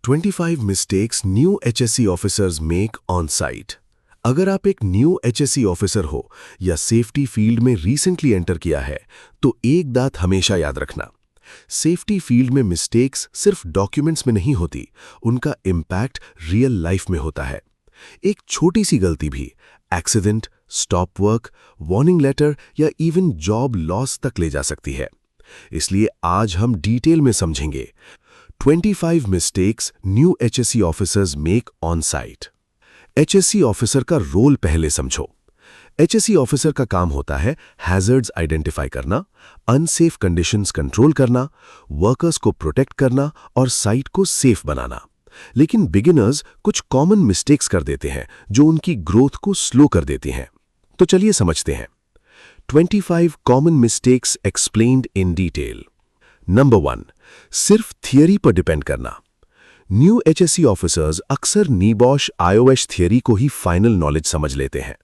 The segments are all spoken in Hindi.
25 mistakes new HSC officers make on site. अगर आप एक न्यू एचएससी ऑफिसर हो या सेफ्टी फील्ड में रिसेंटली एंटर किया है, तो एक बात हमेशा याद रखना। सेफ्टी फील्ड में मिस्टेक्स सिर्फ डॉक्यूमेंट्स में नहीं होती, उनका इम्पैक्ट रियल लाइफ में होता है। एक छोटी सी गलती भी accident, stop work, warning letter या इवन जॉब लॉस तक ले जा सकती है। इसलिए आज हम डिटेल में समझेंगे 25 mistakes new HSC officers make on site. HSC officer का रोल पहले समझो। एचएससी ऑफिसर का काम होता है हैजर्ड्स आइडेंटिफाई करना, अनसेफ कंडीशंस कंट्रोल करना, वर्कर्स को प्रोटेक्ट करना और साइट को सेफ बनाना। लेकिन बिगिनर्स कुछ कॉमन मिस्टेक्स कर देते हैं जो उनकी ग्रोथ को स्लो कर देती हैं। तो चलिए समझते हैं 25 common mistakes explained in detail. Number 1, सिर्फ थियरी पर डिपेंड करना। न्यू एचएससी ऑफिसर्स अक्सर नीबॉश आईओएस थियरी को ही फाइनल नॉलेज समझ लेते हैं।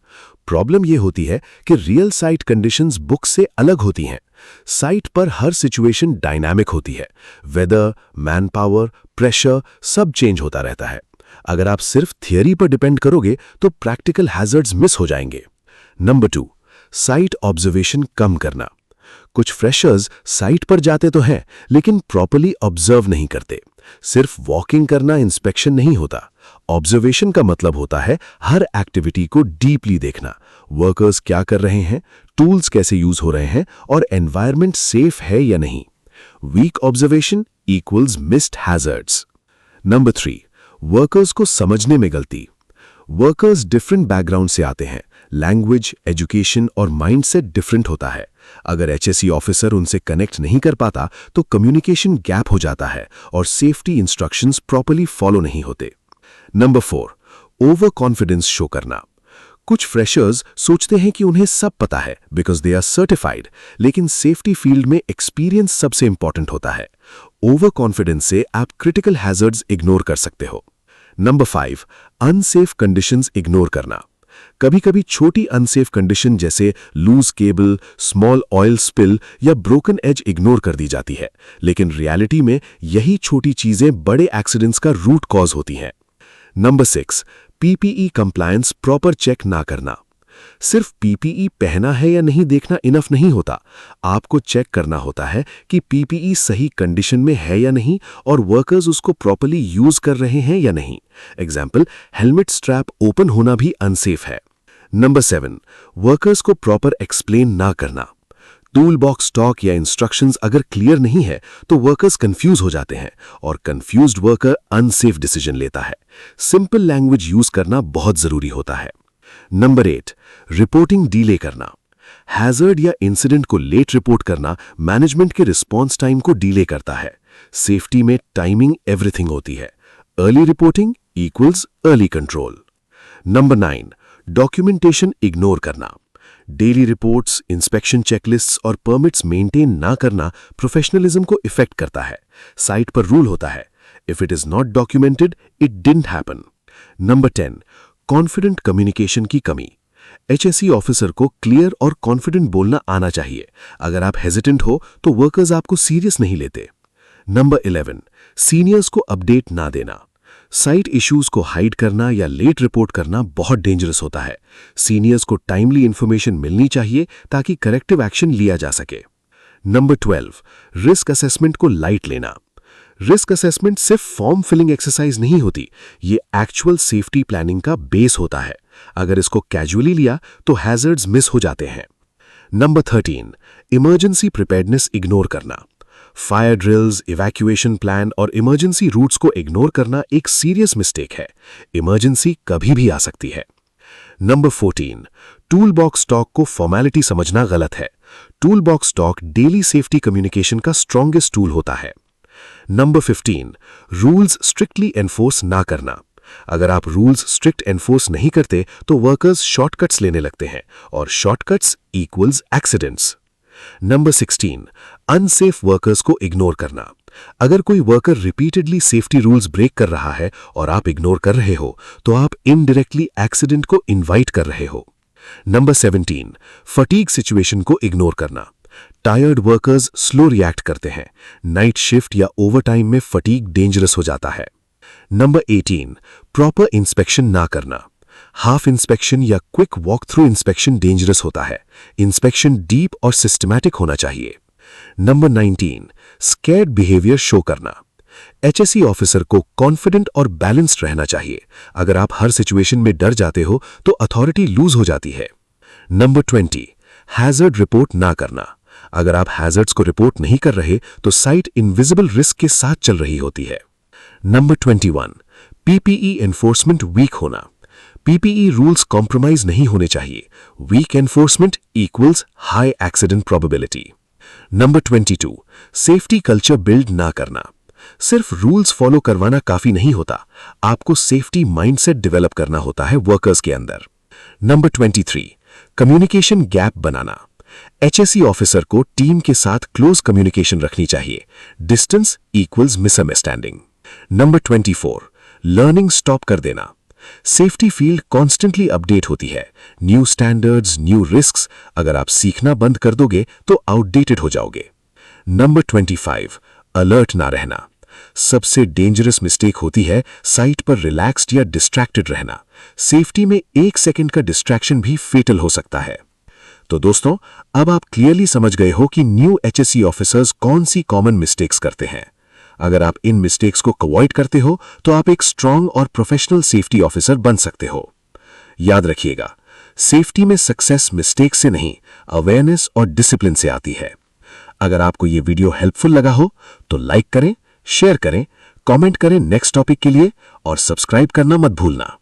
प्रॉब्लम यह होती है कि रियल साइट कंडीशंस बुक से अलग होती हैं। साइट पर हर सिचुएशन डायनामिक होती है। वेदर, मैन पावर, प्रेशर सब चेंज होता रहता है। अगर आप सिर्फ थियरी पर डिपेंड करोगे तो प्रैक्टिकल हैजर्ड्स मिस हो जाएंगे। नंबर 2, साइट ऑब्जर्वेशन कम करना। कुछ फ्रेशर्स साइट पर जाते तो हैं, लेकिन प्रॉपर्ली ऑब्जर्व नहीं करते। सिर्फ वॉकिंग करना इंस्पेक्शन नहीं होता। ऑब्जर्वेशन का मतलब होता है हर एक्टिविटी को डीपली देखना। वर्कर्स क्या कर रहे हैं, टूल्स कैसे यूज हो रहे हैं और एनवायरनमेंट सेफ है या नहीं। Weak observation equals missed hazards. Number 3, workers को समझने में गलती। वर्कर्स डिफरेंट बैकग्राउंड से आते हैं। लैंग्वेज, एजुकेशन और माइंडसेट डिफरेंट होता है। अगर एचएससी ऑफिसर उनसे कनेक्ट नहीं कर पाता तो कम्युनिकेशन गैप हो जाता है और सेफ्टी इंस्ट्रक्शंस प्रॉपर्ली फॉलो नहीं होते। नंबर 4, ओवर कॉन्फिडेंस शो करना। कुछ फ्रेशर्स सोचते हैं कि उन्हें सब पता है बिकॉज दे आर सर्टिफाइड, लेकिन सेफ्टी फील्ड में एक्सपीरियंस सबसे इंपॉर्टेंट होता है। ओवर कॉन्फिडेंस से आप क्रिटिकल हैजर्ड्स इग्नोर कर सकते हो। नंबर 5, अनसेफ कंडीशंस इग्नोर करना। कभी कभी छोटी अनसेफ कंडीशन जैसे loose cable, small oil spill या ब्रोकन एज इग्नोर कर दी जाती है, लेकिन रियलिटी में यही छोटी चीजें बड़े एक्सीडेंट्स का रूट कॉज होती हैं। Number 6, PPE compliance proper check ना करना। सिर्फ पीपीई पहना है या नहीं देखना इनफ नहीं होता। आपको चेक करना होता है कि पीपीई सही कंडीशन में है या नहीं और वर्कर्स उसको प्रॉपर्ली यूज कर रहे हैं या नहीं। एग्जाम्पल, हेलमेट स्ट्रैप ओपन होना भी अनसेफ है। नंबर 7, वर्कर्स को प्रॉपर एक्सप्लेन ना करना। टूल बॉक्स टॉक या इंस्ट्रक्शंस अगर क्लियर नहीं है तो वर्कर्स कंफ्यूज हो जाते हैं और कंफ्यूज्ड वर्कर अनसेफ डिसीजन लेता है। सिंपल लैंग्वेज यूज करना बहुत जरूरी होता है। नंबर 8, रिपोर्टिंग डिले करना। हैजर्ड या इंसिडेंट को लेट रिपोर्ट करना मैनेजमेंट के रिस्पॉन्स टाइम को डिले करता है। सेफ्टी में टाइमिंग एवरीथिंग होती है। Early reporting equals early control. Number 9, documentation ignore करना। डेली रिपोर्ट्स, इंस्पेक्शन चेकलिस्ट्स और परमिट्स मेंटेन ना करना प्रोफेशनलिज्म को इफेक्ट करता है। साइट पर रूल होता है, if it is not documented it didn't happen. Number 10, confident communication की कमी। एचएससी ऑफिसर को क्लियर और कॉन्फिडेंट बोलना आना चाहिए। अगर आप हेजिटेंट हो तो वर्कर्स आपको सीरियस नहीं लेते। नंबर 11, सीनियर्स को अपडेट ना देना। साइट इश्यूज को हाइड करना या लेट रिपोर्ट करना बहुत डेंजरस होता है। सीनियर्स को टाइमली इंफॉर्मेशन मिलनी चाहिए ताकि करेक्टिव एक्शन लिया जा सके। नंबर 12, रिस्क असेसमेंट को लाइट लेना। रिस्क असेसमेंट सिर्फ फॉर्म फिलिंग एक्सरसाइज नहीं होती, ये एक्चुअल सेफ्टी प्लानिंग का बेस होता है। अगर इसको कैजुअली लिया तो हैजर्ड्स मिस हो जाते हैं। नंबर 13, इमरजेंसी प्रिपेयर्डनेस इग्नोर करना। फायर ड्रिल्स, इवैक्यूएशन प्लान और इमरजेंसी रूट्स को इग्नोर करना एक सीरियस मिस्टेक है। इमरजेंसी कभी भी आ सकती है। नंबर 14, टूल बॉक्स टॉक को फॉर्मेलिटी समझना गलत है। Tool box talk daily safety communication का स्ट्रॉन्गेस्ट टूल होता है। नंबर 15, रूल्स स्ट्रिक्टली एनफोर्स ना करना। अगर आप रूल्स स्ट्रिक्ट एनफोर्स नहीं करते तो वर्कर्स शॉर्टकट्स लेने लगते हैं और shortcuts equals accidents. Number 16, unsafe workers को इग्नोर करना। अगर कोई worker repeatedly safety rules break कर रहा है और आप इग्नोर कर रहे हो तो आप इनडायरेक्टली एक्सीडेंट को इनवाइट कर रहे हो। नंबर 17, फटीग सिचुएशन को इग्नोर करना। टायर्ड वर्कर्स स्लो रिएक्ट करते हैं। नाइट शिफ्ट या ओवरटाइम में फटीग डेंजरस हो जाता है। नंबर 18, प्रॉपर इंस्पेक्शन ना करना। हाफ इंस्पेक्शन या quick walk through inspection dangerous होता है। इंस्पेक्शन डीप और सिस्टमैटिक होना चाहिए। नंबर 19, स्कैर्ड बिहेवियर शो करना। एचएससी ऑफिसर को कॉन्फिडेंट और बैलेंस्ड रहना चाहिए। अगर आप हर सिचुएशन में डर जाते हो तो अथॉरिटी लूज हो जाती है। नंबर 20, हैजर्ड रिपोर्ट ना करना। अगर आप हैजर्ड्स को रिपोर्ट नहीं कर रहे तो साइट इनविजिबल रिस्क के साथ चल रही होती है। नंबर 21, पीपीई एनफोर्समेंट वीक होना। पीपीई रूल्स कॉम्प्रोमाइज नहीं होने चाहिए। Weak enforcement equals high accident probability. Number 22, safety culture build ना करना। सिर्फ रूल्स फॉलो करवाना काफी नहीं होता, आपको सेफ्टी माइंडसेट डेवलप करना होता है वर्कर्स के अंदर। नंबर 23, कम्युनिकेशन गैप बनाना। एचएससी ऑफिसर को टीम के साथ क्लोज कम्युनिकेशन रखनी चाहिए। Distance equals misunderstanding. Number 24, learning stop कर देना। सेफ्टी फील्ड कॉन्स्टेंटली अपडेट होती है। न्यू स्टैंडर्ड्स, न्यू रिस्क्स, अगर आप सीखना बंद कर दोगे तो आउटडेटेड हो जाओगे। नंबर 25, अलर्ट ना रहना। सबसे डेंजरस मिस्टेक होती है साइट पर रिलैक्स्ड या डिस्ट्रैक्टेड रहना। सेफ्टी में 1 सेकंड का डिस्ट्रैक्शन भी फेटल हो सकता है। तो दोस्तों, अब आप क्लियरली समझ गए हो कि न्यू एचएससी ऑफिसर्स कौन सी कॉमन मिस्टेक्स करते हैं। अगर आप इन मिस्टेक्स को अवॉइड करते हो तो आप एक स्ट्रांग और प्रोफेशनल सेफ्टी ऑफिसर बन सकते हो। याद रखिएगा, सेफ्टी में सक्सेस मिस्टेक से नहीं, अवेयरनेस और डिसिप्लिन से आती है। अगर आपको ये वीडियो हेल्पफुल लगा हो तो लाइक करें, शेयर करें, कमेंट करें नेक्स्ट टॉपिक के लिए और सब्सक्राइब करना मत भूलना।